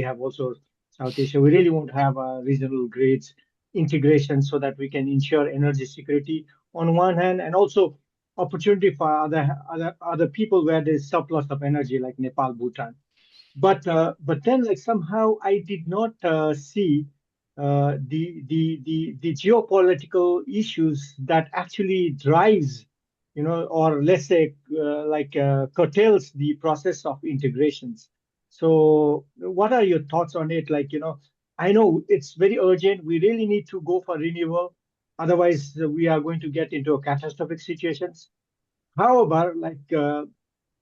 have also South Asia. We really want to have a regional grids integration so that we can ensure energy security on one hand, and also opportunity for other people where there's surplus of energy, like Nepal, Bhutan. But then, like, somehow I did not see the geopolitical issues that actually drives, or let's say curtails the process of integrations. So what are your thoughts on it? Like, I know it's very urgent. We really need to go for renewal. Otherwise, we are going to get into a catastrophic situations. However,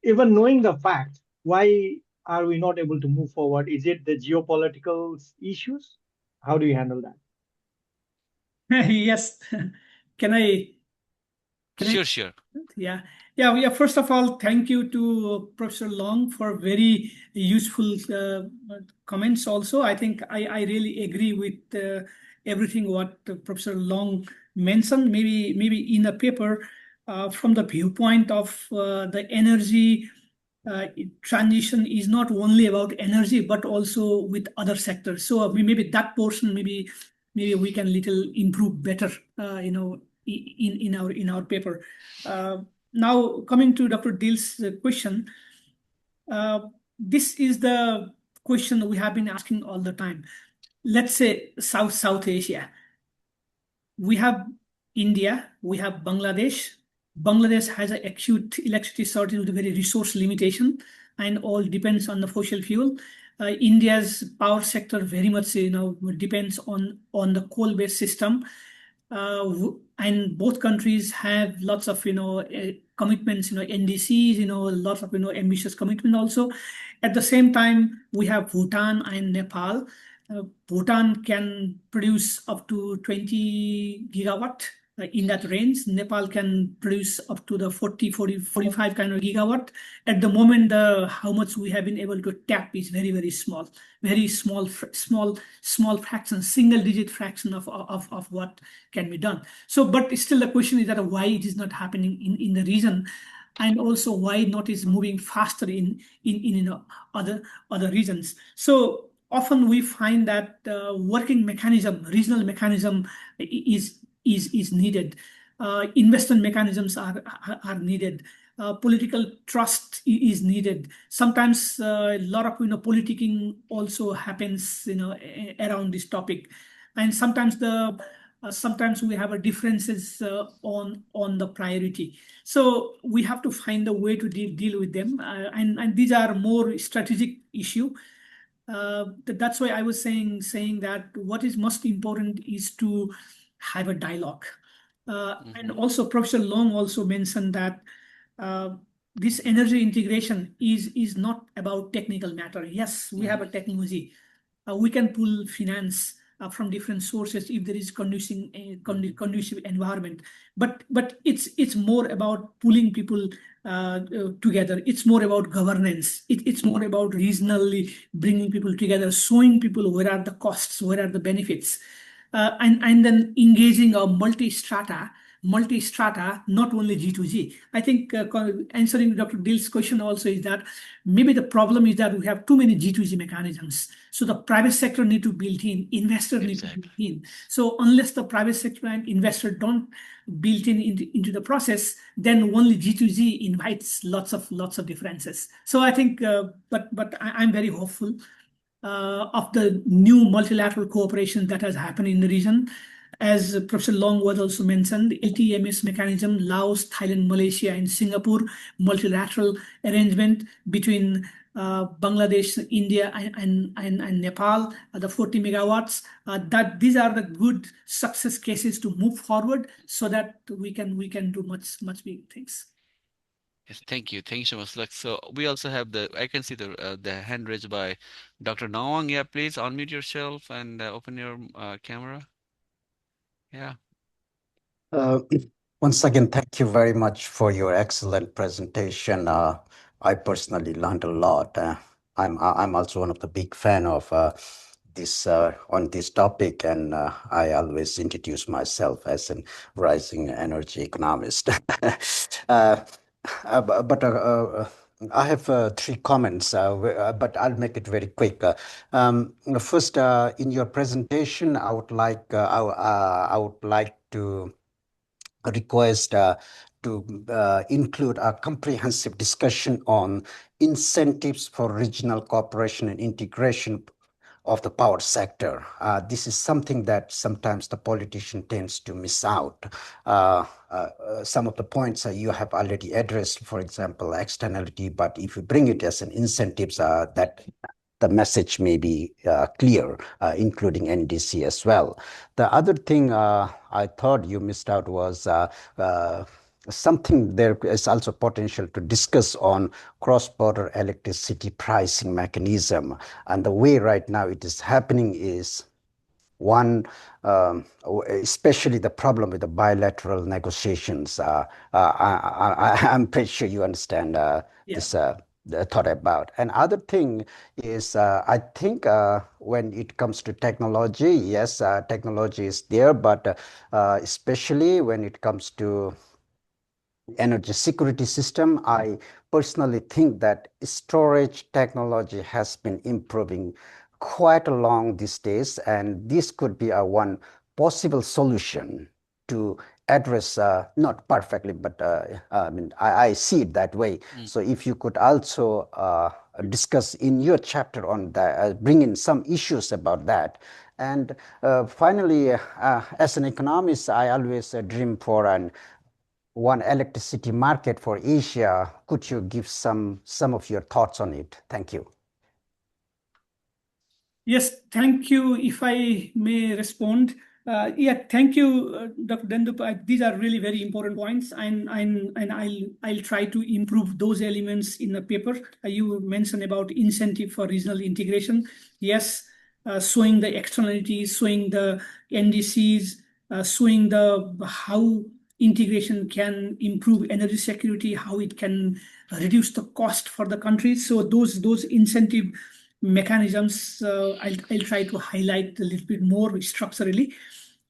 even knowing the fact, why are we not able to move forward? Is it the geopolitical issues? How do you handle that? Yes. Can I? Sure. Yeah. First of all, thank you to Professor Long for very useful comments. Also, I think I really agree with everything what Professor Long mentioned. Maybe in a paper from the viewpoint of the energy transition is not only about energy but also with other sectors. So maybe that portion maybe we can little improve better. In our paper. Now coming to Dr. Dill's question, this is the question we have been asking all the time. Let's say South Asia. We have India, we have Bangladesh. Bangladesh has an acute electricity shortage with a very resource limitation, and all depends on the fossil fuel. India's power sector very much depends on the coal-based system. And both countries have lots of commitments, NDCs, lots of ambitious commitment also. At the same time, we have Bhutan and Nepal. Bhutan can produce up to 20 gigawatt in that range. Nepal can produce up to the 40, 45 kind of gigawatt. At the moment, how much we have been able to tap is very, very small. Very small fraction, single digit fraction of what can be done. So, but still the question is that why it is not happening in the region, and also why not is moving faster in other regions. So often we find that working mechanism, regional mechanism is needed. Investment mechanisms are needed. Political trust is needed. Sometimes a lot of politicking also happens around this topic, and sometimes we have a differences on the priority. So we have to find a way to deal with them, and these are more strategic issue. That's why I was saying that what is most important is to have a dialogue. And also Professor Long also mentioned that this energy integration is not about technical matter. Yes, we have a technology. We can pull finance from different sources if there is conducive environment. But it's more about pulling people together. It's more about governance. It's more about regionally bringing people together, showing people where are the costs, where are the benefits, and then engaging a multi-strata multi-strata, not only G2G. I think answering Dr. Dill's question also is that maybe the problem is that we have too many G2G mechanisms. So the private sector need to build in, investors need to build in. So unless the private sector and investor don't build into the process, then only G2G invites lots of differences. So I think, but I'm very hopeful of the new multilateral cooperation that has happened in the region. As Professor Long was also mentioned, LTMS mechanism, Laos, Thailand, Malaysia, and Singapore, multilateral arrangement between Bangladesh, India, and Nepal, the 40 megawatts. That these are the good success cases to move forward, so that we can do much big things. Yes, thank you. Thank you so much. Look, so we also have I can see the hand raised by Dr. Nawang. Yeah, please unmute yourself and open your camera. Yeah. Once again, thank you very much for your excellent presentation. I personally learned a lot. I'm also one of the big fan of this on this topic, and I always introduce myself as a rising energy economist. But I have 3 comments, but I'll make it very quick. First, in your presentation, I would like to request to include a comprehensive discussion on incentives for regional cooperation and integration of the power sector. This is something that sometimes the politician tends to miss out. Some of the points you have already addressed, for example, externality, but if you bring it as an incentives, that the message may be clear, including NDC as well. The other thing I thought you missed out was something there is also potential to discuss on cross-border electricity pricing mechanism. And the way right now it is happening is one, especially the problem with the bilateral negotiations. I'm pretty sure you understand this thought about. And other thing is, I think when it comes to technology, yes, technology is there, but especially when it comes to energy security system, I personally think that storage technology has been improving quite along these days, and this could be a one possible solution to address, not perfectly, but I mean, I see it that way. So if you could also discuss in your chapter on that, bring in some issues about that. And finally, as an economist, I always dream for one electricity market for Asia. Could you give some of your thoughts on it? Thank you. Yes, thank you. If I may respond. Thank you, Dr. Dendup. These are really very important points, and I'll try to improve those elements in the paper. You mentioned about incentive for regional integration. Yes, showing the externalities, showing the NDCs, showing how integration can improve energy security, how it can reduce the cost for the country. So those incentive mechanisms, I'll try to highlight a little bit more structurally.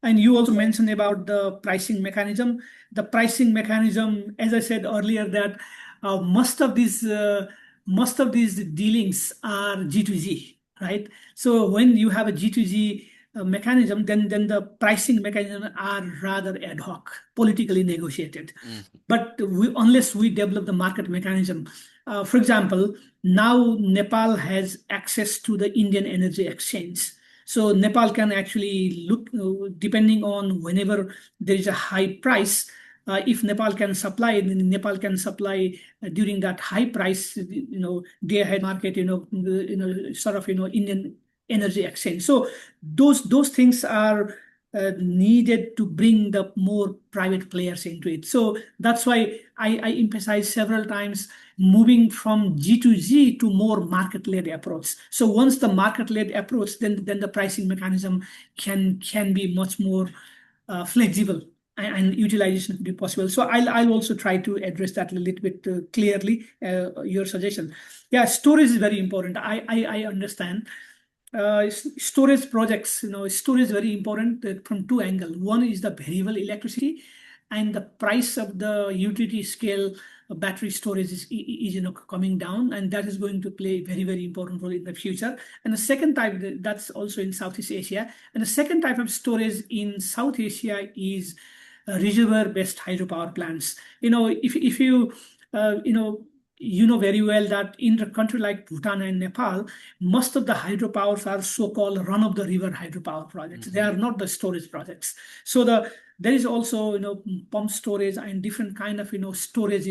And you also mentioned about the pricing mechanism. The pricing mechanism, as I said earlier, that most of these dealings are G2G, right? So when you have a G2G mechanism, then the pricing mechanism are rather ad hoc, politically negotiated. But unless we develop the market mechanism, for example, now Nepal has access to the Indian Energy Exchange. So Nepal can actually look, depending on whenever there is a high price, if Nepal can supply, then Nepal can supply during that high price, day ahead market, sort of, Indian Energy Exchange. So those things are needed to bring the more private players into it. So that's why I emphasize several times moving from G2G to more market-led approach. So once the market-led approach, then the pricing mechanism can be much more flexible, and utilization could be possible. So I'll also try to address that a little bit clearly, your suggestion. Yeah, storage is very important. I understand. Storage projects, storage is very important from 2 angles. One is the variable electricity, and the price of the utility scale battery storage is coming down, and that is going to play a very, very important role in the future. And the second type, that's also in Southeast Asia, and the second type of storage in South Asia is reservoir-based hydropower plants. If you know very well that in a country like Bhutan and Nepal, most of the hydropowers are so-called run-of-the-river hydropower projects. They are not the storage projects. So there is also pump storage and different kind of storage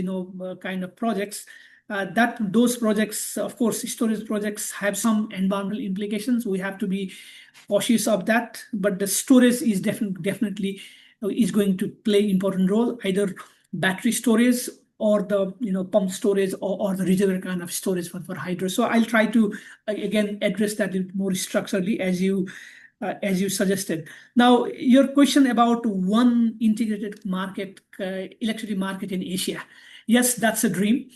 kind of projects. That those projects, of course, storage projects have some environmental implications. We have to be cautious of that. But the storage is definitely is going to play important role, either battery storage or the pump storage or the reservoir kind of storage for hydro. So I'll try to again address that more structurally as you suggested. Now, your question about one integrated market, electricity market in Asia. Yes, that's a dream.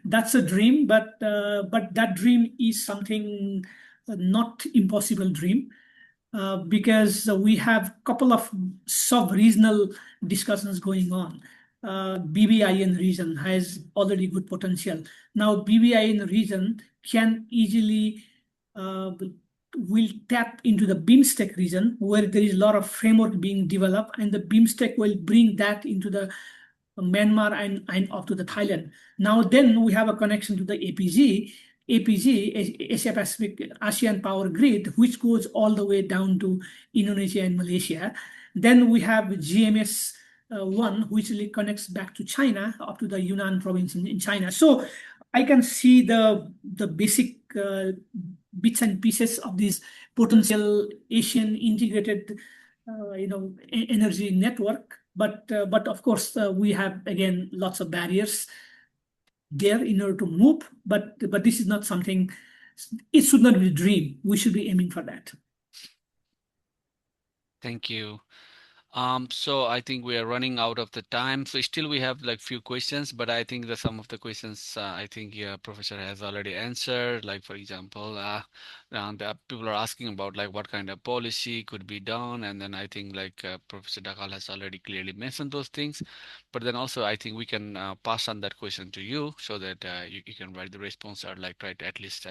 That's a dream, but that dream is something not impossible dream. Because we have a couple of sub-regional discussions going on. BBI in region has already good potential. Now, BBI in the region can easily will tap into the BIMSTEC region, where there is a lot of framework being developed, and the BIMSTEC will bring that into the Myanmar and up to the Thailand. Now, then we have a connection to the APG, Asia Pacific ASEAN Power Grid, which goes all the way down to Indonesia and Malaysia. Then we have GMS one, which really connects back to China, up to the Yunnan province in China. So I can see the basic bits and pieces of this potential Asian integrated energy network. But of course, we have, again, lots of barriers there in order to move. But this is not something, it should not be a dream. We should be aiming for that. Thank you. So I think we are running out of the time. So still we have like few questions, but I think that some of the questions I think Professor has already answered. Like for example, the people are asking about like what kind of policy could be done, and then I think like Professor Dhakal has already clearly mentioned those things. But then also I think we can pass on that question to you so that you can write the response or like try to at least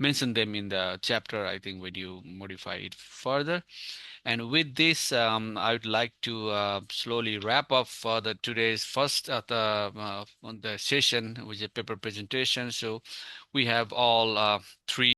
mention them in the chapter. I think when you modify it further. And with this, I would like to slowly wrap up for today's first on the session, which is a paper presentation. So we have all three